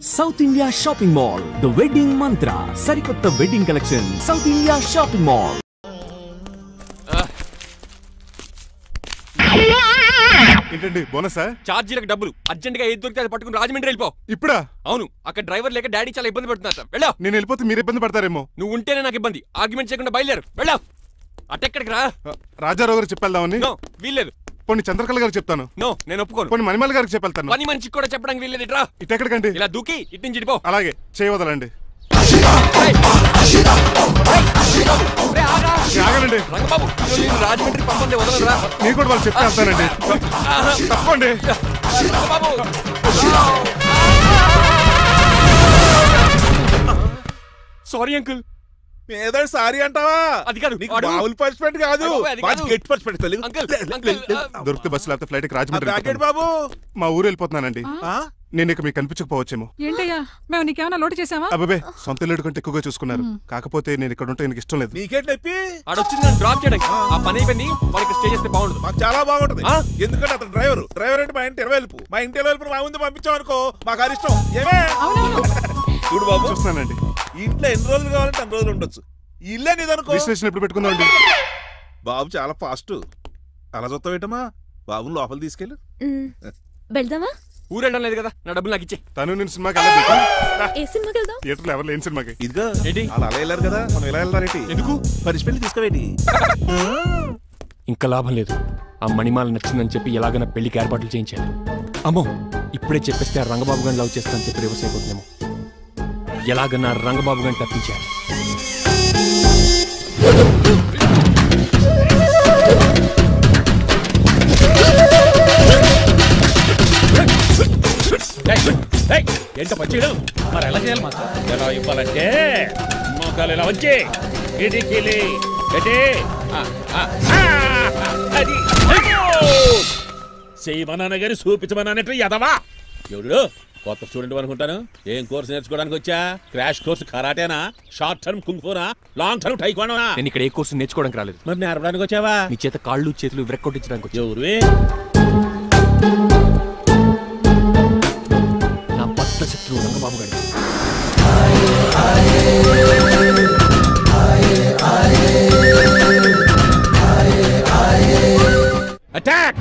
South India Shopping Mall, the wedding mantra. Sarikotta wedding collection. South India Shopping Mall. ఏంటండి బోనసా? చార్జీలకు డబ్బులు urgent గా ఏది దొరికితే అది పట్టుకుని రాజమండ్రి వెళ్ళిపో. ఇప్పుడా? అవును, అక్కడ డ్రైవర్ లేక డాడీ చాలా ఇబ్బంది పడుతున్నారు. వెళ్ళావు. నేను వెళ్ళిపోతే మీరు ఇబ్బంది పడతారేమో. నువ్వు ఉంటేనే నాకు ఇబ్బంది. ఆర్గ్యుమెంట్ చేయకుండా బయలుదేరు. వెళ్ళావు. అటెక్కడికి రా. రాజారావు గారు చెప్పేద్దామని. వీల్లేదు. పోనీ చంద్రకళ గారికి చెప్తాను. నో, నేను ఒప్పుకోను. పోనీ మణిమాల గారికి చెప్పేళ్తాను. పని మనిషికి కూడా చెప్పడానికి వీల్లేదు. ఇట్రా. ఇటెక్కడికండి? ఇలా దూకి ఇటు నుంచి ఇడిపో. అలాగే చేయవదలండి. ఆగనండి రంగబాబు, రాజమండ్రి పంపండి, వదలరా. మీరు కూడా వాళ్ళు చెప్తే వెళ్తానండి. తప్పండి. Sorry uncle. ఏదో సారీ అంటావా? అది కాదు, మామూలు పనిష్మెంట్ కాదు, గట్టి పనిష్మెంట్. దొరికితే బస్సు లేకపోతే ఫ్లైట్ కి రాజమండ్రి. బాబు మా ఊరు వెళ్ళిపోతున్నానండి. నేను ఇక మీకు కనిపించకపోవచ్చేమో. ఏంటయ్యా, మేము నీకేమైనా లోటు చేసామా? అబ్బాబే, సొంత లేడు కంటే ఎక్కువగా చూసుకున్నారు. కాకపోతే నేను ఇక్కడ ఉంటే నాకు ఇష్టం లేదు. నీకేంటి నొప్పి? ఆడొచ్చింది నన్ను డ్రాప్ చేయడానికి. ఆ పని అయిపోయింది. వాళ్ళకి స్టే చేస్తే బాగుంటుంది. మాకు చాలా బాగుంటది. ఎందుకంటే అతను డ్రైవర్ అంటే మా ఇంటి వెళ్ళిపు. మా ఇంటి వెళ్ళిపు మా ముందు పంపించాం అనుకో, మాకు అది ఇష్టం. ఏమే చూడు బాబు, చూస్తున్నానండి. ఇంట్లో ఎన్ని రోజులు కావాలంటే అన్ని రోజులు ఉండొచ్చు. ఇల్లే నీదనుకో. రిజిస్ట్రేషన్ ఎప్పుడు పెట్టుకుందామండి? బాబు చాలా ఫాస్ట్. అలా చూస్తావు ఏంటమ్మా? బాబుని లోపల తీసుకెళ్ళు. వెళ్దామా? ఊరు వెళ్ళడం లేదు కదా, నా డబ్బులు నాకు ఇచ్చే. తను నేను సినిమాకి థియేటర్లో ఎవరు లేని సినిమాకి. ఇదిగో అలా వెళ్ళారు కదా, మనం ఇలా వెళ్తారేంటి? ఎందుకు? పనిష్మెంట్ తీసుకోవేంటి? ఇంకా లాభం లేదు. ఆ మణిమాల నచ్చిందని చెప్పి ఎలాగైనా పెళ్లికి ఏర్పాట్లు చేయించాలి. అమ్మో, ఇప్పుడే చెప్పేస్తే ఆ రంగబాబు గారిని లవ్ చేస్తానని చెప్పి రివర్స్ అయిపోతుందేమో. ఎలాగన్నా రంగబాబు గారిని తప్పించాలి. ఏంటో పచ్చేయడం మరి ఎలా చేయాలి? మాత్రం ఎలా ఇవ్వాలంటే మోకాలు ఇలా వచ్చి ఇడికిలి చేయమన్నాను గాని చూపించమన్నట్టు ఎదవా. ఎవడు కొత్త స్టూడెంట్ అనుకుంటాను. ఏం కోర్సు నేర్చుకోవడానికి వచ్చా? క్రాష్ కోర్సు కరాటేనా, షార్ట్ టర్మ్ కుంగ్ఫూనా, లాంగ్ టర్మ్ టైక్వాండోనా? నేను ఇక్కడ ఏ కోర్సు నేర్చుకోవడానికి రాలేదు. మరి నేర్పడానికి వచ్చావా? నీ చేత కాళ్ళు చేతులు విరక్కొట్టించడానికి వచ్చా. ఎవరువే? నా బద్ద శత్రువు రంగబాబు గారు. అటాక్!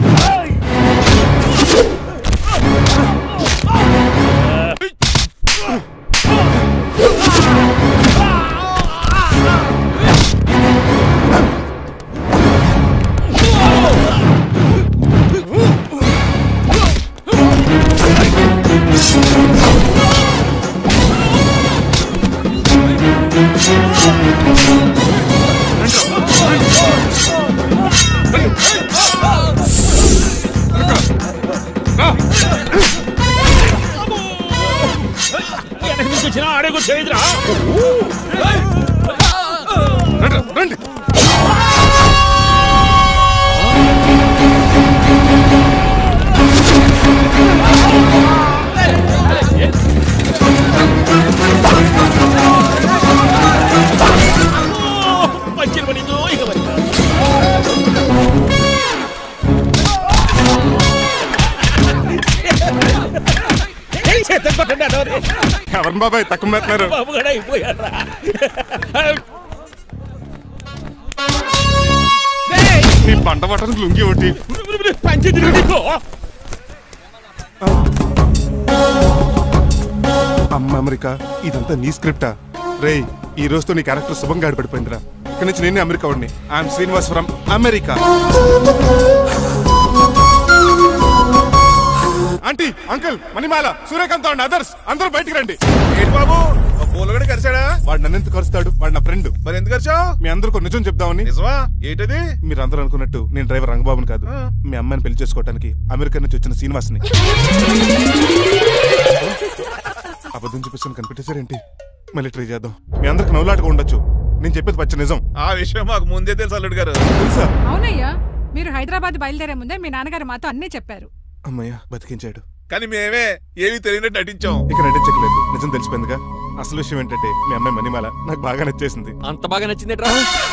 ఎవరు బాబాయ్ తక్కువ మెత్తున్నారు? నీ పంట పట్టడం లుంగి ఒకటి. అమ్మ అమెరికా, ఇదంతా నీ స్క్రిప్టా? రే, ఈ రోజుతో నీ క్యారెక్టర్ శుభంగా ఆడిపడిపోయిందిరా. ఇక్కడి నుంచి నేనే అమెరికా వాడిని. I'm Srinivas from America. Aunty, uncle, Manimala, Suryakant and others అందరూ బయటికి రండి. ఏంటి బాబు, పూలగడ కరిచాడా? వాడు నన్ను ఎందుకు కరుస్తాడు? వాడు నా ఫ్రెండ్. మరి ఎందుకు కరిచావు? మీ అందరూ నిజం చెప్దామని. నిజమా? ఏంటది? మీరు అందరూ అనుకున్నట్టు నేను డ్రైవర్ రంగబాబుని కాదు. మీ అమ్మాయిని పెళ్లి చేసుకోవడానికి అమెరికా నుంచి వచ్చిన శ్రీనివాస్ని. అబద్ధం చూపిస్తాను కనిపెట్టేశారేంటి? మళ్ళీ ట్రై చేద్దాం. మీ అందరికి నవ్వులాటగా ఉండొచ్చు. నేను చెప్పేది పచ్చ నిజం. ఆ విషయం మాకు ముందే తెలుసు అల్లుడు గారు. తెలుసా? అవునయ్యా, మీరు హైదరాబాద్ బయలుదేరే ముందే మీ నాన్నగారు మాతో అన్నీ చెప్పారు. అమ్మయ్య, బతికించాడు. కానీ మేమే ఏమీ తెలియనట్టు నటించాం. ఇక నటించట్లేదు, నిజం తెలిసిపోయిందిగా. అసలు విషయం ఏంటంటే మీ అమ్మాయి మణిమాల నాకు బాగా నచ్చేసింది. అంత బాగా నచ్చిందేట్రా?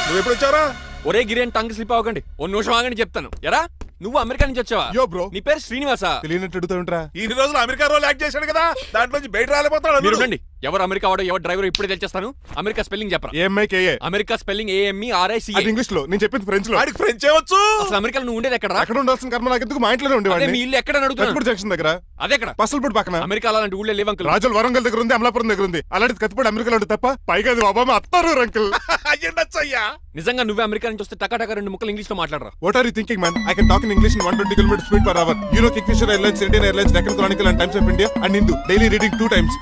నువ్వు ఎప్పుడు వచ్చారా? ఒరే గిరి అని టంగ్ స్లిప్ అవ్వకండి. ఓ నిమిషం ఆగండి చెప్తాను. ఎరా నువ్వు అమెరికా నుంచి వచ్చావా? యో బ్రో, నీ పేరు శ్రీనివాసా? తెలియనట్టు అడుగుతావుంట్రా. ఇన్ని రోజులు అమెరికా రోల్ యాక్ట్ చేశాడు కదా, దాంట్లోంచి బయట రాలిపోతాడు. మీరు ఉండండి. ఎవరు అమెరికా వాడో ఎవరు డ్రైవర్ ఇప్పుడే తెలిచేస్తాను. అమెరికా స్పెల్లింగ్ చెప్పరా? ఏఎంఐకేఏ. America spelling AMERICA. అది ఇంగ్లీష్ లో, నేను చెప్పింది ఫ్రెంచ్ లో. వాడికి ఫ్రెంచ్ ఏవచ్చు. అసలు అమెరికాలో నువ్వు ఉండేది ఎక్కడ? అక్కడ ఉండాల్సిన కర్మ నాకు ఎందుకు, మా ఇంట్లోనే అదే ఉండేవాడిని. మీ ఇల్లు ఎక్కడ అడుగుతున్నాను? కత్తిపూడి జంక్షన్ దగ్గర. అదెక్కడ? పసలపూడి పక్కన. అమెరికా అలాంటి ఊళ్ళో లేవు అంకుల్. రాజుల వరంగల్ దగ్గర ఉంది, అమలాపురం దగ్గర ఉంది. అలాంటి కత్తిపూడి అమెరికాలో ఉంటుంది తప్ప, పైగా అది ఒబామా అత్తారు అంకుల్. అయ్యా నిజంగా నువ్వే అమెరికా నుంచి వస్తే టకా 2 ముక్కలు ఇంగ్లీష్ లో మాట్లాడరా? What are you thinking, man? I can talk in English in 120 km speed per hour. You know Kingfisher Airlines, Indian Airlines, Deccan Chronicle and Times of India and Hindu. Daily reading 2 times.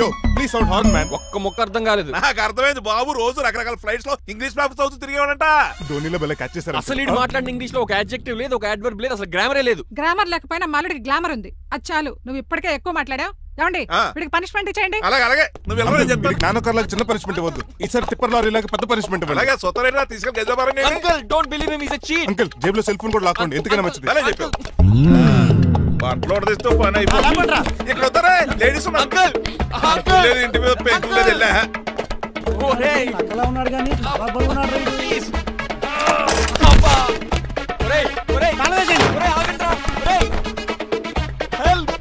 Yo. Please sound horn, man. ఒక్క ముక్క అర్థం కాలేదు. నాకు అర్థమైంది బాబు, రోజు రకరకాల flights లో English papers అవుతూ తిరిగేవాడంట. ధోనిలో భలే క్యాచ్ చేశారు. అసలు ఇటు మాట్లాడిన ఇంగ్లీష్ లో ఒక అడ్జెక్టివ్ లేదు, ఒక అడ్వర్బ్ లేదు, అసలు గ్రామరే లేదు. గ్రామర్ లేకపోయినా మాలుడికి గ్లామర్ ఉంది. అది చాలు, నువ్వు ఇప్పటికే ఎక్కువ మాట్లాడావు. ఏమండి వీడికి పనిష్మెంట్ ఇచ్చేయండి. అలాగే నువ్వు ఎలా చెప్తాను. నానొకర్లకు చిన్న పనిష్మెంట్ ఇవ్వద్దు, ఈసారి టిప్పర్ లారీలాగా పెద్ద పనిష్మెంట్ ఇవ్వండి. అలాగే సొత్తరేనా తీసుకెళ్ళి గజాబారని. Uncle don't believe him, he is a cheat. Uncle జేబులో సెల్ ఫోన్ కూడా లాక్కోండి, ఎందుకైనా మంచిది. అలా చెప్పావు. బట్టలు తెస్తూ పని అయిపోయింది. ఇక్కడ వస్తారా లేడీస్ అంకుల్ లేదు, ఇంటి మీద పెంకులు లేదు. వెళ్ళా ఒరేయ్ అలా ఉన్నాడు కానీ బాగున్నాడు. ప్లీజ్ అబ్బా ఒరేయ్ కాలవేసేయండి. ఒరేయ్ ఆగండ్రా. ఒరేయ్ హెల్ప్.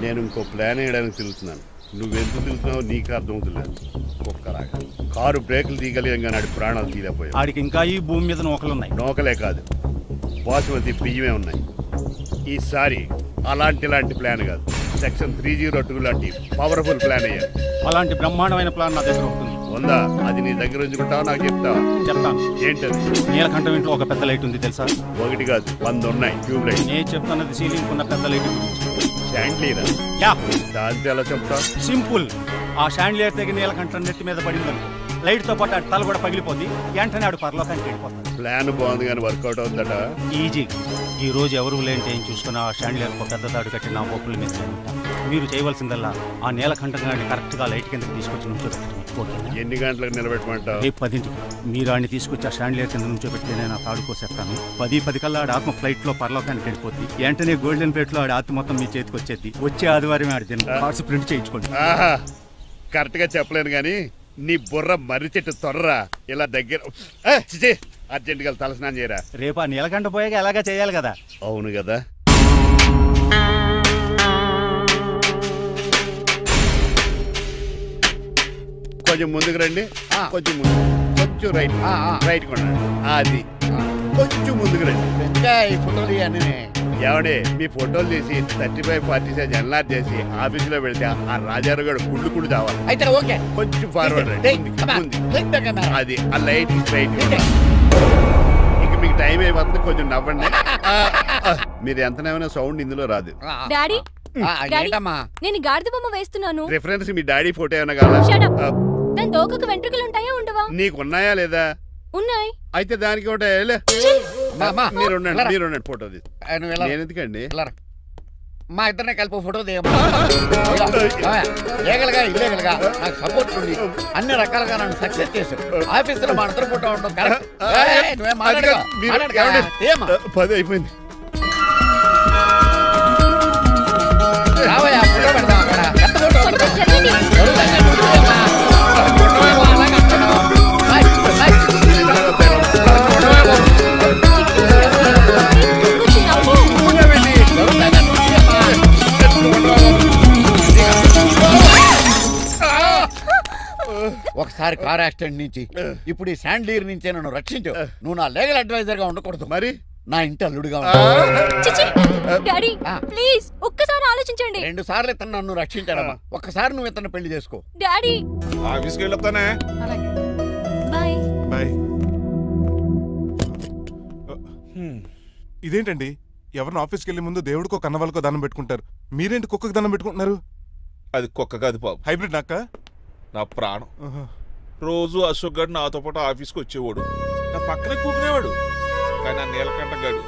నేను ఇంకో ప్లాన్ వేయడానికి తిరుగుతున్నాను. నువ్వెందుకు తిరుగుతున్నావు నీకు అర్థమవుతులేదు. ఒక్కలాగా కారు బ్రేకులు తీయగలిగాం, నాడి ప్రాణాలు తీయలేకపోయావు. ఆడికి ఇంకా ఈ భూమి మీద నూకలున్నాయి. నోకలే కాదు, బాసుమతి బియ్యమే ఉన్నాయి. ఈసారి ఇలాంటి ప్లాన్ కాదు, సెక్షన్ 302 లాంటి పవర్ఫుల్ ప్లాన్ అయ్యారు. అలాంటి బ్రహ్మాండమైన ప్లాన్ నా దగ్గర ఉంటుంది. ఉందా? అది నీ దగ్గర ఉంచుకుంటావా, నాకు చెప్తావా? చెప్తాను. ఏంటది? నీలకంఠం ఇంట్లో ఒక పెద్ద లైట్ ఉంది తెలుసా? ఒకటి కాదు 100 ఉన్నాయి ట్యూబ్ లైట్. నేను చెప్తున్నది సీలింగ్ ఉన్న పెద్ద లైట్ శాండ్లీరా? యా, దాంతో ఎలా చెప్తా? సింపుల్. ఆ షాండ్లియర్ తెగి నీలకంఠం నెత్తి మీద పడిందని లైట్ తో పాటు ఆడి తల కూడా పగిలిపోద్ది. వెంటనే ఆడు పరలోకానికి వెళ్ళిపోతాడు. ప్లాన్ బాగుంది కానీ వర్కౌట్ అవుతుందట. ఈజీ. ఈ రోజు ఎవరు లేంటే ఏం చూసుకున్న ఆ షాండ్లియర్ పెద్ద తాడు కట్టి నా ఒప్పుల మీద మీరు చేయవలసిందల్లా ఆ నీలకంఠం గారిని కరెక్ట్ గా లైట్ కిందకి తీసుకొచ్చి నుంచోబెట్టండి. ఎన్ని గంటలకు నిలబెట్టమంటావు? రేపు 10ంటికి మీరు ఆడిని తీసుకొచ్చి ఆ షాండ్లియర్ కింద నుంచోబెడితే నేను ఆ తాడు కోసేస్తాను. 10 కల్లా ఆడ ఆత్మ ఫ్లైట్ లో పరలోకానికి వెళ్ళిపోద్ది. వెంటనే గోల్డెన్ ప్లేట్ లో ఆడి ఆత్మ మొత్తం మీ చేతికి వచ్చేది. వచ్చే ఆదివారం ఆడి కార్డ్స్ ప్రింట్ చేయించుకోండి. కరెక్ట్ గా చెప్పలేను గాని నీ బుర్ర మర్రి చెట్టు తొర్రా. ఇలా దగ్గర అర్జెంట్ గా తలస్నానం చేయరా. రేపు ఆ నీలకంఠ పోయాక ఎలాగా చేయాలి కదా. అవును కదా. కొంచెం ముందుకు రండి, కొంచెం ముందు, కొంచెం రైట్ కొనండి. అది కొంచెం ముందుకు రండి. ఫోటోలు ఏమండి మీ ఫోటోలు తీసి 35-40 సైజ్ ఎన్లార్ చేసి ఆఫీసులో పెడితే ఆ రాజారావు గారు కుళ్ళు తావాలి. అయితే ఓకే, కొంచెం ఫార్వర్డ్ రండి. అది ఆ లైట్ స్ట్రైట్. ఇక మీకు టైం అయిపోతుంది, కొంచెం నవ్వండి. మీరు ఎంతనేమైనా సౌండ్ ఇందులో రాదు. డాడీ నేను గాడిద బొమ్మ వేస్తున్నాను. రిఫరెన్స్ మీ డాడీ ఫోటో ఏమైనా కావాలా? దాని తోకకు వెంట్రుకలు ఉంటాయా ఉండవా? నీకు ఉన్నాయా లేదా? ఉన్నాయి. అయితే దానికి ఒకటే మీరు ఉండండి ఫోటో తీసి. నేను ఎందుకండి మా ఇద్దరిని కలిపి ఫోటో లీగల్గా ఇల్లీగల్గా నాకు సపోర్ట్ ఉంది. అన్ని రకాలుగా నన్ను సక్సెస్ చేశారు. ఆఫీసులో మా అందరం ఫోటో ఉండడం కరెక్ట్. 10 అయిపోయింది. రావయ్యా ఫోటో పెడదాం అక్కడ. ఒకసారి కార్ యాక్సిడెంట్ నుంచి ఇప్పుడు ఈ శాండ్లీర్ నుంచే నన్ను రక్షించు. నువ్వు నా లీగల్ అడ్వైజర్ గా ఉండకూడదు, మరి నా ఇంటి అల్లుడుగా డాడీ ప్లీజ్ ఒక్కసారి ఆలోచించండి. 2 సార్లు ఇతను నన్ను రక్షించాడమ్మా. ఒక్కసారి నువ్వు ఇతను పెళ్లి చేసుకో. డాడీ ఆఫీస్కి వెళ్ళొస్తానే. Bye bye. ఇదేంటండి, ఎవరిని ఆఫీస్కి వెళ్ళే ముందు దేవుడికో కన్నవాళ్ళకో దండం పెట్టుకుంటారు, మీరేంటి కుక్కకి దండం పెట్టుకుంటున్నారు? అది కుక్క కాదు బాబు, హైబ్రిడ్ నాక నా ప్రాణం. రోజు అశోక్ గడు నాతో పాటు ఆఫీస్కి వచ్చేవాడు, నా పక్కనే కూకునేవాడు. కానీ ఆ నీలకంఠ గడు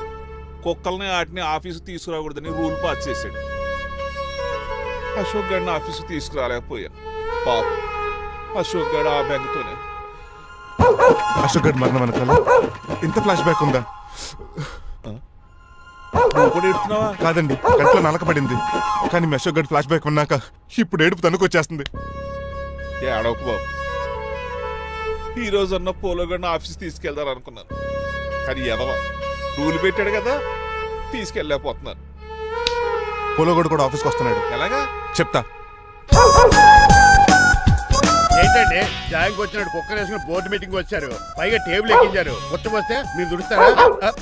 కుక్కల్ని వాటిని ఆఫీస్కి తీసుకురాకూడదని రూల్ పాస్ చేశాడు. అశోక్ గడిని ఆఫీస్కి తీసుకురాలేకపోయా. పాప అశోక్ గడు ఆ బ్యాంకుతోనే. అశోక్ గడ్ మరణం వెనకాల ఇంత ఫ్లాష్ బ్యాక్ ఉందా? కాదండి, కంట్లో నలకపడింది. కానీ మీ అశోక్ గడ్ ఫ్లాష్ బ్యాక్ ఉన్నాక ఇప్పుడు ఏడుపు తనుకొచ్చేస్తుంది. ఏడవకు బాబు, ఈ రోజు అన్న పోలో గడిని ఆఫీస్ తీసుకెళ్దారనుకున్నాను. కానీ ఎదవ రూల్ పెట్టాడు కదా తీసుకెళ్ళలేకపోతున్నాను. పోలోగోడు కూడా ఆఫీస్కి వస్తున్నాడు. ఎలాగా చెప్తా. ఏంటండి జాయింగ్ వచ్చినట్టు కుక్కర్ వేసుకుని బోర్డు మీటింగ్ వచ్చారు, పైగా టేబుల్ ఎక్కించారు. వస్తే మీరు దుడుస్తారా?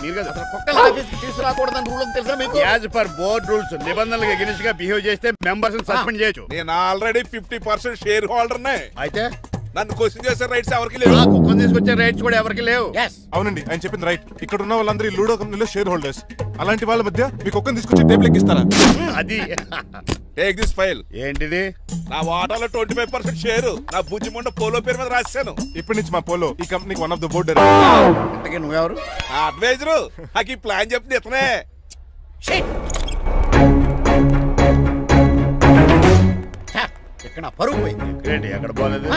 మీరు కదా అసలు కుక్కలు ఆఫీస్కి తీసుకురాకూడదని రూల్ తెలుసా మీకు? యాజ్ పర్ బోర్డ్ రూల్స్ నిబంధనలకు ఎగనిస్ట్ గా బిహేవ్ చేస్తే మెంబర్స్ సస్పెండ్ చేయొచ్చు. నేను ఆల్రెడీ 50% షేర్ హోల్డర్నే. అయితే నన్ను క్వశ్చన్ చేసే రైట్స్ ఎవరికి లేవు. కుక్కను తీసుకొచ్చే రైట్స్ కూడా ఎవరికి లేవు. అవునండి, ఆయన చెప్పింది రైట్. ఇక్కడ ఉన్న వాళ్ళందరూ ఈ లూడో కంపెనీలో షేర్ హోల్డర్స్. అలాంటి వాళ్ళ మధ్య మీ కుక్కను తీసుకొచ్చి టేబుల్ ఎక్కిస్తారా? అది టేక్ దిస్ ఫైల్. ఏంటిది? నా వాటాలో 25% షేరు నా బుజ్జిముండ పోలో పేరు మీద రాశాను. ఇప్పటి నుంచి మా పోలో ఈ కంపెనీకి వన్ ఆఫ్ ద బోర్డ్. ఇంతకీ నువ్వెవరు? అడ్వైజరు. నాకు ఈ ప్లాన్ చెప్పింది ఇతనే. ఇక్కడ పరుగు పోయింది. ఎక్కడ పోలేదు.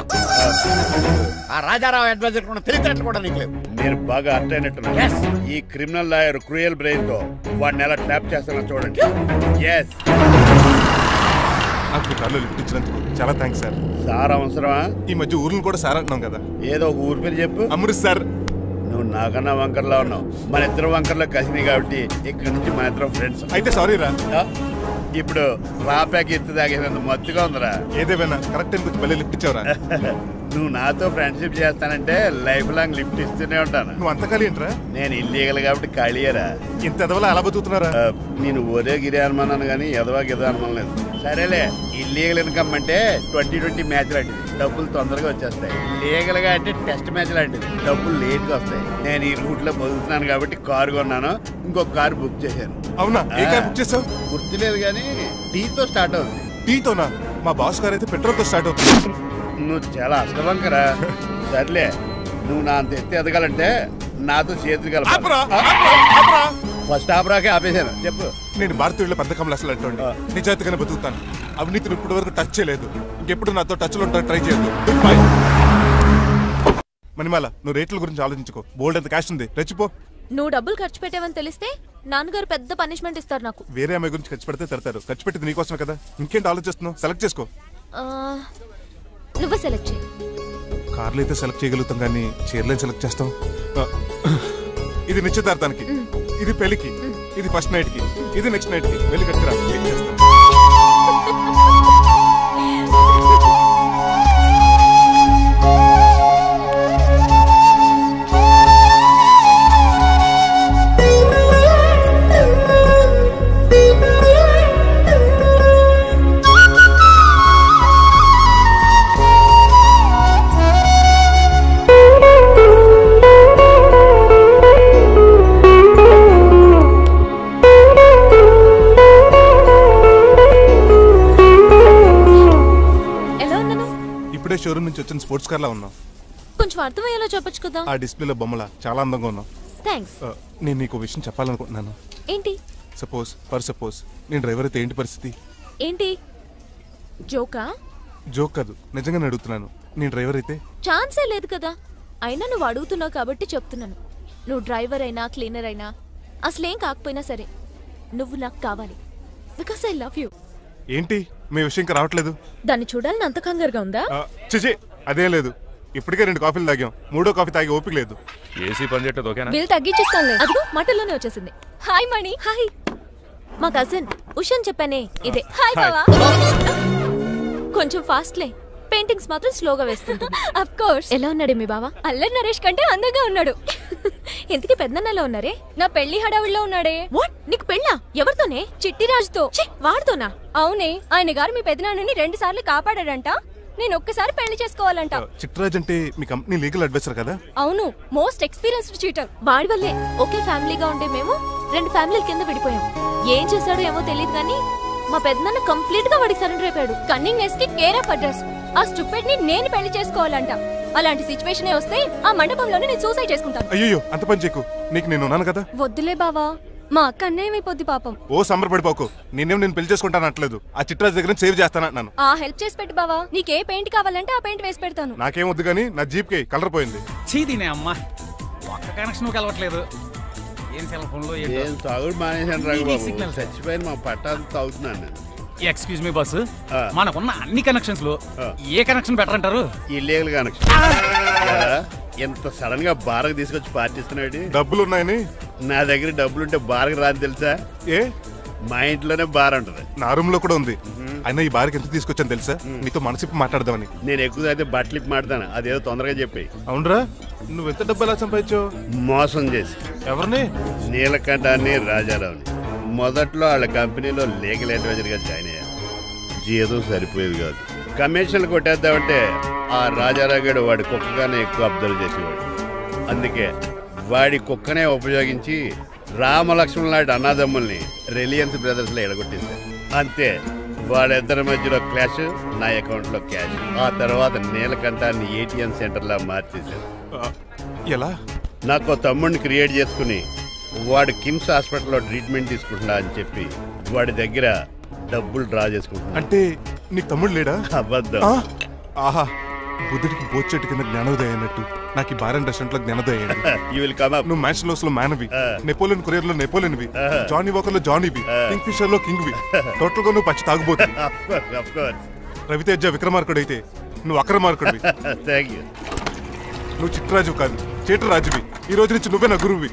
ఆ రాజారావు అడ్వైజర్ కూడా తెలియటట్లు కూడా నీకు లేవు. నేను బాగా అర్థం అయినట్టున్నా. ఈ క్రిమినల్ లాయర్ క్రూయల్ బ్రెయిన్ తో వాడిని ఎలా ట్యాప్ చేస్తానో చూడండి. ఎస్, నాకు కార్లో లిఫ్ట్ ఇచ్చినందుకు చాలా థ్యాంక్స్ సార్. సార్ అవసరమా? ఈ మధ్య ఊర్లను కూడా సార్ అంటున్నాం కదా. ఏదో ఒక ఊరి పేరు చెప్పు. అమృత్సర్. నువ్వు నాకన్నా వంకర్లా ఉన్నావు. మన ఇద్దరు వంకర్లో కలిసినాయి కాబట్టి ఇక్కడ నుంచి మన ఇద్దరం ఫ్రెండ్స్. అయితే సారీ రా. ఇప్పుడు రాపాకి ఎత్తు తాగేదంత మత్తుగా ఉందిరా. ఏదేమైనా కరెక్ట్ టైంకి వచ్చి మళ్ళీ లిఫ్ట్ ఇచ్చావురా. నువ్వు నాతో ఫ్రెండ్షిప్ చేస్తానంటే లైఫ్ లాంగ్ లిఫ్ట్ ఇస్తూనే ఉంటాను. నువ్వు అంత ఖాళీ ఏంట్రా? నేను ఇల్లీగల్ కాబట్టి ఖాళీయరా. ఇంత ఎదవలా అలా బతుకుతున్నారా? నేను ఒరే గిరి అనుమానాను కానీ ఎదవా గిదా అనుమానం లేదు. సరేలే, ఇల్లీగల్ ఇన్కమ్ అంటే 2020 మ్యాచ్ లాంటిది, డబ్బులు తొందరగా వచ్చేస్తాయి. లీగల్ గా అంటే టెస్ట్ మ్యాచ్ లాంటిది, డబ్బులు లేట్ గా వస్తాయి. నేను ఈ రూట్ లో బతుకుతున్నాను కాబట్టి కారు కొన్నాను, ఇంకొక కారు బుక్ చేశాను. అవునా? ఏ కార్ బుక్ చేసావు? గుర్తులేదు కానీ టీతో స్టార్ట్ అవుతుంది. టీతోనా? మా బాస్ కార్ అయితే పెట్రోల్ తో స్టార్ట్ అవుతుంది. నువ్వు చాలా అష్టవంకరా. సర్లే, నువ్వు నా అంత ఎత్తి ఎదగాలంటే నాతో చేతులు కలపరా. ఫస్ట్ ఆపరాకే ఆపేశాను. చెప్పు. నేను భారతీయుల పెద్ద కమలు అసలు అంటండి. నిజాయితీగానే బతుకుతాను. అవినీతిని ఇప్పటి వరకు టచ్ చేయలేదు. ఇంకెప్పుడు నాతో టచ్ లో ట్రై చేయొద్దు. మణిమాల, నువ్వు రేట్ల గురించి ఆలోచించుకో. బోల్డ్ అంత క్యాష్ ఉంది, రెచ్చిపో. నువ్వు డబ్బులు ఖర్చు పెట్టావని తెలిస్తే నాన్నగారు పెద్ద పనిష్మెంట్ ఇస్తారు నాకు. వేరే అమ్మాయి గురించి ఖర్చు పెడితే తడతారు. ఖర్చు పెట్టింది నీకోసమే కదా. ఇంకేంటి ఆలోచిస్తున్నావు? సెలెక్ట్ చేసుకో. నువ్వు సెలెక్ట్ చేయి. కార్లు అయితే సెలెక్ట్ చేయగలుగుతాం కానీ చీరలేం సెలెక్ట్ చేస్తాం. ఇది నిశ్చితార్థానికి, ఇది పెళ్లికి, ఇది ఫస్ట్ నైట్ కి, ఇది నెక్స్ట్ నైట్ కి. వెళ్ళి కట్టుకురా. షోరూమ్ నుంచి వచ్చిన స్పోర్ట్స్ కార్ లా ఉన్నావు. కొంచెం అర్థమయ్యేలా చెప్పొచ్చు కదా. ఆ డిస్ప్లేలో బొమ్మలా చాలా అందంగా ఉన్నావు. థాంక్స్. నేను నీకు విషయం చెప్పాలనుకుంటున్నాను. ఏంటి? సపోజ్ నేను డ్రైవర్ అయితే ఏంటి పరిస్థితి? ఏంటి జోకా? జోక్ కాదు, నిజంగానే అడుగుతున్నాను. నేను డ్రైవర్ అయితే? ఛాన్సే లేదు కదా. అయినా నువ్వు అడుగుతున్నావు కాబట్టి చెప్తున్నాను. నువ్వు డ్రైవర్ అయినా క్లీనర్ అయినా అసలేం కాకపోయినా సరే నువ్వు నాకు కావాలి. Because I love you. ఏంటి మీ విషయం ఇంకా రావట్లేదు? దాన్ని చూడాలని అంత కంగారుగా ఉందా? చిచి అదేం లేదు. ఇప్పటికే 2 కాఫీలు తాగాం. 3వ కాఫీ తాగి ఓపిక లేదు. ఏసీ పని చేయట్లేదు. ఓకేనా? బిల్ తగ్గించిస్తానులే. అదిగో మాటల్లోనే వచ్చేసింది. హాయ్ మణి. హాయ్. మా కజిన్ ఉషన్ చెప్పానే ఇదే. హాయ్ బావా. కొంచెం ఫాస్ట్లే, పెయింటింగ్స్ మాత్రం స్లోగా వేస్తుంటుంది. Of course. ఎలా ఉన్నాడే మీ బావ? అల్లరి నరేష్ కంటే అందంగా ఉన్నాడు. ఎందుకు పెద్దన్నలో ఉన్నారే? నా పెళ్లి హడావిడిలో ఉన్నాడే. వాట్? నీకు పెళ్ళా? ఎవరితోనే? చిట్టిరాజుతో. వాడుతోనా? అవునే, ఆయన గారు మీ పెద్దనాన్నని 2 సార్లు కాపాడాడంట. నేను ఒక్కసారి పెళ్లి చేసుకోవాలంట. చిట్టిరాజ్ అంటే మీ కంపెనీ లీగల్ అడ్వైజర్ కదా? అవును, మోస్ట్ ఎక్స్పీరియన్స్డ్ చీటర్. వాడి వల్లే ఒకే ఫ్యామిలీగా ఉండే మేము 2 ఫ్యామిలీల కింద విడిపోయాం. ఏం చేశాడో ఏమో తెలియదు కానీ మా పెద్దనాన్న కంప్లీట్ గా వాడికి సరెండర్ అయిపోయాడు. కన్నింగ్ నెస్ కి కేర్ ఆఫ్ అడ్రస్. ఆ స్టూపిడ్ ని నేను పెళ్లి చేసుకోవాలంట. అలాంటి సిచువేషన్ వస్తే ఆ మండపంలోనే నేను సూసైడ్ చేసుకుంటాను. అయ్యో అంత పని చేయకు, నీకు నేను ఉన్నాను కదా. వద్దులే బావా, మా అక్క అన్యాయం అయిపోద్ది పాపం. ఓ సంబరపడిపోకు. నేను పెళ్లి చేసుకుంటాను అనట్లేదు. ఆ చిట్రాజ్ దగ్గర సేవ్ చేస్తాను. ఆ హెల్ప్ చేసి పెట్టు బావా. నీకే పెయింట్ కావాలంటే ఆ పెయింట్ వేసి పెడతాను. నాకేం వద్దు కానీ నా జీప్ కి కలర్ పోయింది. చీదీనే అమ్మా, ఒక్క కనెక్షన్ కలవట్లేదు. ఏం సెల్ ఫోన్ లో ఏం తాగుడు మానేశాను రాఘబాబు. చచ్చిపోయిన మా పట్టాలు తాగుతున్నాను. ఎక్స్క్యూజ్ మీ బాస్, మనకున్న అన్ని కనెక్షన్స్ లో ఏ కనెక్షన్ బెటర్ అంటారు? Illegal connection. ఎంత సడన్ గా బారకు తీసుకొచ్చి పార్టీస్తున్నాడు. డబ్బులున్నాయని. నా దగ్గర డబ్బులుంటే బారకు రాని తెలుసా? ఏ మా ఇంట్లోనే బార్ ఉంటుంది. నా రూమ్ లో కూడా ఉంది. అయినా ఈ బార్కి ఎంత తీసుకొచ్చాను తెలుసా? నీతో మనసిప్పి మాట్లాడదామని. నేను ఎక్కువ అయితే బట్టలు ఇప్పి మాడతాను, అదేదో తొందరగా చెప్పి. అవునరా, నువ్వు ఎంత డబ్బు ఎలా సంపాదించావు? మోసం చేసి. ఎవరిని? నీలకంఠాన్ని, రాజారావుని. మొదట్లో వాళ్ళ కంపెనీలో లీగల్ అడ్వైజర్ గా జాయిన్ అయ్యాను. జీతం సరిపోయేది కాదు. కమిషన్లు కొట్టేద్దామంటే ఆ రాజారావు గడు వాడి కుక్కగానే ఎక్కువ అబ్జర్వ్ చేసేవాడు. అందుకే వాడి కుక్కనే ఉపయోగించి రామలక్ష్మణ్ లాంటి అన్నదమ్ముల్ని రిలయన్స్ బ్రదర్స్ లో ఎడగొట్టింది. అంతే, వాళ్ళిద్దరి మధ్యలో క్లాష్, నా అకౌంట్ లో క్యాష్. ఆ తర్వాత నీలకంఠాన్ని ఏటీఎం సెంటర్ లా మార్చేశారు. ఎలా? నాకు తమ్ముడిని క్రియేట్ చేసుకుని వాడు కిమ్స్ హాస్పిటల్లో ట్రీట్మెంట్ తీసుకుంటున్నా అని చెప్పి వాడి దగ్గర డబ్బులు డ్రా చేసుకుంటున్నా. అంటే నీకు తమ్ముడు లేడా? అబద్ధం. ఆహా, బుద్ధుడికి బోచెట్టు కింద జ్ఞానోదయం అన్నట్టు నాకు ఈ బార్ అండ్ రెస్టారెంట్ లో జ్ఞానోదయం. నువ్వు మ్యాన్షన్ లో మానవి, నెపోలియన్ కొరియర్ లో నెపోలియన్ వి, జానీ వాకర్ లో జానీవి, కింగ్ ఫిషర్ లో కింగ్ వి. టోటల్ గా నువ్వు పచ్చి తాగుబోతుంది. రవితేజ విక్రమార్కుడు అయితే నువ్వు అక్రమార్కుడివి. నువ్వు చిట్రాజు కాదు, చీటరాజువి. ఈ రోజు నుంచి నువ్వే నా గురువువి.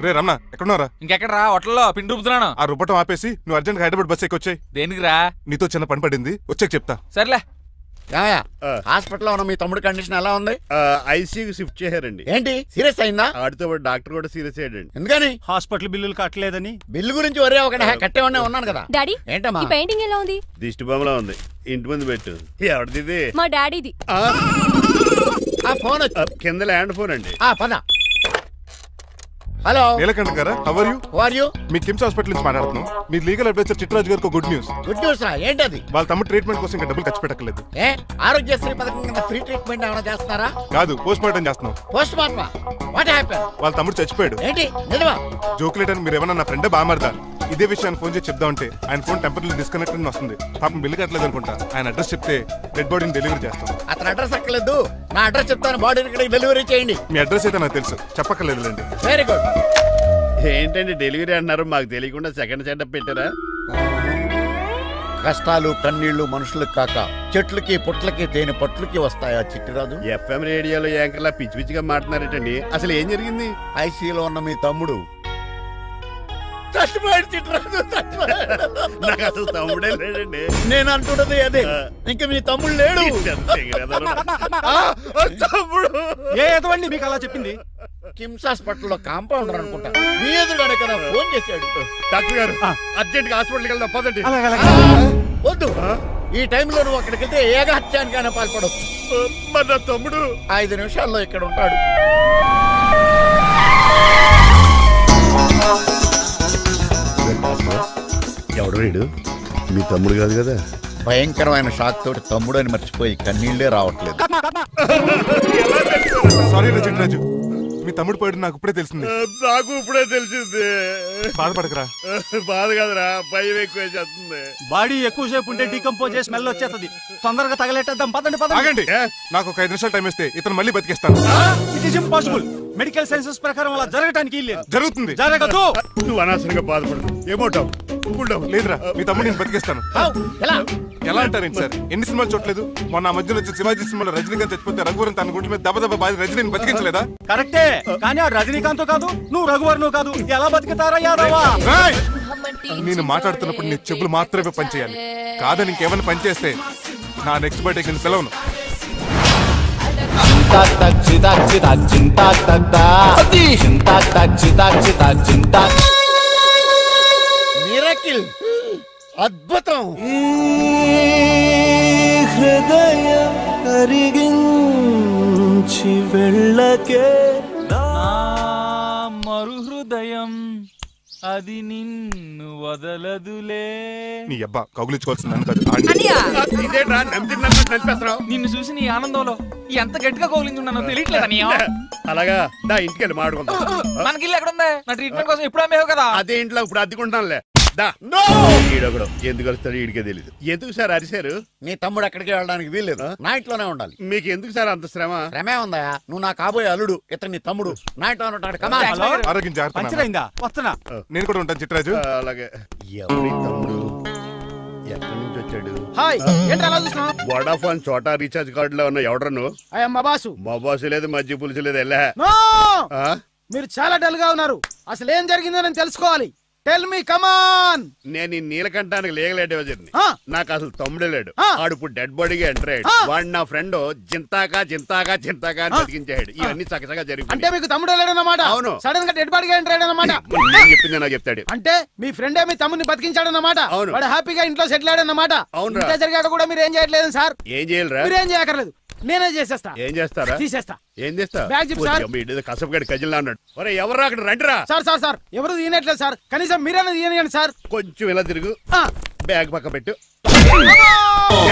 రే రమణ, ఎక్కడున్నారా? ఇంకెక్కడ రా, హోటల్లో పిండి రుబ్బుతున్నాను. ఆ రుబ్బటం ఆపేసి నువ్వు అర్జెంట్ హైదరాబాద్ బస్ ఎక్కి వచ్చాయి. దేనికిరా? నీతో చిన్న పని పడింది, వచ్చాక చెప్తా. సర్లే. హాస్పిటల్లో ఉన్న మీ తమ్ముడి కండిషన్ ఎలా ఉంది? ఐసీయూకి షిఫ్ట్ చేశారండి. ఏంటి, సీరియస్ అయిందా? ఆడితో డాక్టర్ కూడా సీరియస్ అయ్యాడండి. ఎందుకని? హాస్పిటల్ బిల్లులు కట్టలేదని. బిల్లు గురించి ఒరే ఒకటి కట్టేవాడినే ఉన్నాను కదా. డాడీ, ఏంటమ్మా ఈ పెయింటింగ్ ఎలా ఉంది? దిష్టి బొమ్మలా ఉంది, ఇంటి ముందు పెట్టు. ఎవరిది? మా డాడీది. ఆ ఫోన్ కింద ల్యాండ్ ఫోన్ అండి. పద. హలో నీలకంఠ గారా, how are you? How are you? మీ కిమ్స్ హాస్పిటల్ నుంచి మాట్లాడుతున్నాం. మీ లీగల్ అడ్వైజర్ చిట్రాజు గారికి గుడ్ న్యూస్. గుడ్ న్యూస్ రా, ఏంటది? వాళ్ళ తమ్ముడు ట్రీట్మెంట్ కోసం ఇంకా డబ్బులు ఖర్చు పెట్టకలేదు. ఏ ఆరోగ్యశ్రీ పథకం కింద ఫ్రీ ట్రీట్మెంట్ ఏమైనా చేస్తున్నారా? కాదు, పోస్ట్ మార్టం చేస్తున్నాం. పోస్ట్ మార్టమా? What happen? వాళ్ళ తమ్ముడు చచ్చిపోయాడు. ఏంటి నిజమా? జోకులేటని మీరు ఏమన్నా నా ఫ్రెండ్ బామర్దా? ఇదే విషయాన్ని ఫోన్ చేసి చెప్దామంటే ఆయన ఫోన్ టెంపరీ డిస్కనెక్ట్ అని వస్తుంది. పాపం బిల్లు కట్టలేదు అనుకుంటా. ఆయన అడ్రస్ చెప్తే డెడ్ బాడీని డెలివరీ చేస్తాం. అతను అడ్రస్ అక్కర్లేదు, నా అడ్రస్ చెప్తాను, బాడీని ఇక్కడికి డెలివరీ చేయండి. మీ అడ్రస్ అయితే నాకు తెలుసు, చెప్పక్కర్లేదులేండి. Very good. ఏంటండి డెలివరీ అన్నారు, మాకు తెలియకుండా సెకండ్ సెటప్ పెట్టారా? కష్టాలు కన్నీళ్లు మనుషులకు కాక చెట్లకి పుట్లకి తేనె పట్లకి వస్తాయా చిట్టిరాజు? ఎఫ్ఎం రేడియోలో యాంకర్లా పిచ్చి పిచ్చిగా మాట్లాడారేటండి. అసలు ఏం జరిగింది? ఐసీయూలో ఉన్న మీ తమ్ముడు చచ్చిపోయాడు. చిట్టిరాజు చచ్చిపోయాడు. నాకు అసలు తమ్ముడే లేడండి. నేను అంటున్నది అదే, ఇంకా మీ తమ్ముడు లేడు. తమ్ముడు ఏ ఎదవండి మీకు అలా చెప్పింది? కిమ్స్ హాస్పిటల్లో కాంపౌండర్ అనుకుంటా, మీ ఎదురుగానే కదా ఫోన్ చేశాడు. డాక్టర్ గారు అర్జెంట్ గా హాస్పిటల్కి వెళ్దాం పదండి. వద్దు, ఈ టైంలో నువ్వు అక్కడికి వెళ్తే ఏకహత్యానికైనా పాల్పడవచ్చు. మరి నా తమ్ముడు 5 నిమిషాల్లో ఇక్కడ ఉంటాడు. ఎవడు వీడు? మీ తమ్ముడు కాదు కదా? భయంకరమైన షాక్ తోటి తమ్ముడు అని మర్చిపోయి కన్నీళ్లే రావట్లేదు. సారీ చిట్రాజు, మీ తమ్ముడు పోయాడు నాకు ఇప్పుడే తెలిసింది. నాకు ఇప్పుడే తెలిసింది. బాధపడకరా. బాధ కదరా, భయం ఎక్కువ చేస్తుంది. బాడీ ఎక్కువసేపు ఉంటే డీకంపోజ్ చేసి స్మెల్ వచ్చేస్తుంది. తొందరగా తగలెట్టేద్దాం, పదండి పదండి. ఆగండి, నాకు ఒక 5 నిమిషాలు టైం ఇస్తే ఇతను మళ్ళీ బతికేస్తాను. It is impossible. Medical sciences ప్రకారం అలా జరగడానికి లేదు. జరుగుతుంది. జరగదు. నువ్వు అనవసరంగా బాధపడదు. ఏమోటావు? లేదురా, మీ తమ్ముడు నేను బతికేస్తాను. ఎలా అంటారేంటి సార్? ఎన్ని సినిమాలు చూడలేదు? మొన్న ఆ మధ్యలో వచ్చి శివాజీ సినిమాలో రజనీకాంత్ చచ్చిపోతే రఘువరన్ తన గుండె మీద దెబ్బ బాధ రజనీని బతికించలేదా? కరెక్టే, కానీ ఆ రజనీకాంత్ కాదు, నువ్వు రఘువర్ను కాదు. ఎలా బతుకుతారా యాదవా? నేను మాట్లాడుతున్నప్పుడు నీ చెప్పులు మాత్రమే పనిచేయాలి. కాదని ఇంకేమైనా పనిచేస్తే నా నెక్స్ట్ బర్త్డే కింద పిలవను. మిరకిల్, అద్భుతం. హృదయం కరిగించి వెళ్ళకే మరు హృదయం అది నిన్ను వదలదులే. నీ అబ్బా కౌగులించుకోవాల్సిందని కాదు. నిన్ను చూసి నీ ఆనందంలో ఎంత గట్టిగా కౌగిలించున్నానో తెలియట్లేదు అన్నయ్య. అలాగా దా ఇంటికి వెళ్ళి మాడుకుందాం. మనకి ఇల్లు ఎక్కడ ఉంది? నా ట్రీట్మెంట్ కోసం ఎప్పుడు అమ్మేవు కదా. అదే ఇంట్లో ఇప్పుడు అద్దెకుంటానులే. ఈడొకడు ఎందుకు వస్తాడు ఈడికే తెలీదు. ఎందుకు సార్ అరిశారు? నీ తమ్ముడు ఎక్కడికి వెళ్ళడానికి వీల్లేదు, నా ఇంట్లోనే ఉండాలి. మీకు ఎందుకు సార్ అంత శ్రమ? శ్రమే ఉందా? నువ్వు నా కాబోయే అల్లుడు, ఇతను నీ తమ్ముడు, నా ఇంట్లోనే ఉంటాడు. ఆరోగ్యం జాగ్రత్త. వస్తున్నా. నేను కూడా ఉంటాను చిట్రాజు. అలాగే. ఎవరి తమ్ముడు ఎక్కడి నుంచి వచ్చాడు? హాయ్ ఏంటి అలా చూస్తున్నావు? వడాఫోన్ చోటా రీఛార్జ్ కార్డులో ఉన్న ఎవడరా నువ్వు? మా బాసు. మా బాసు లేదు, మజ్జి పులుసు లేదు. వెళ్ళా. మీరు చాలా డల్ గా ఉన్నారు. అసలు ఏం జరిగిందో నేను తెలుసుకోవాలి. టెల్ మీ కమాన్. నేను ఈ నీలకంఠానికి లేగలేడు వజర్ని. నాకు అసలు తమ్ముడే లేడు. ఆడు ఇప్పుడు డెడ్ బాడీగా ఎంటర్ అయ్యాడు. వాడు నా ఫ్రెండ్ జింతాగా జింతాగా జింతాగా అని బతికించాడు. ఇవన్నీ చక్కగా జరిగింది. అంటే మీకు తమ్ముడే లేడన్నమాట? అవును. సడన్ గా డెడ్ బాడీగా ఎంటర్ అయ్యాడన్నమాట. నేను చెప్పింది నాకు చెప్తాడు. అంటే మీ ఫ్రెండే మీ తమ్ముని బతికించాడన్నమాట. అవును. వాడు హ్యాపీగా ఇంట్లో సెటిల్ అయ్యాడన్నమాట. అవును. ఇంత జరిగాక కూడా మీరు ఏం చేయట్లేదు సార్? ఏం చేయాలరా? మీరు ఏం చేయక్కర్లేదు, నేనే చేసేస్తా. ఏం చేస్తారా? తీసేస్తా. ఏం చేస్తా? Bag zip sir. కసపగడి కజిల్లా అన్నాడు. ఒరే ఎవరు అక్కడ రండిరా. సార్ సార్ సార్ ఎవరు తీయనట్లేదు సార్. కనీసం మీరైనా తీయనియండి సార్. కొంచెం ఇలా తిరుగు. బ్యాగ్ పక్క పెట్టు.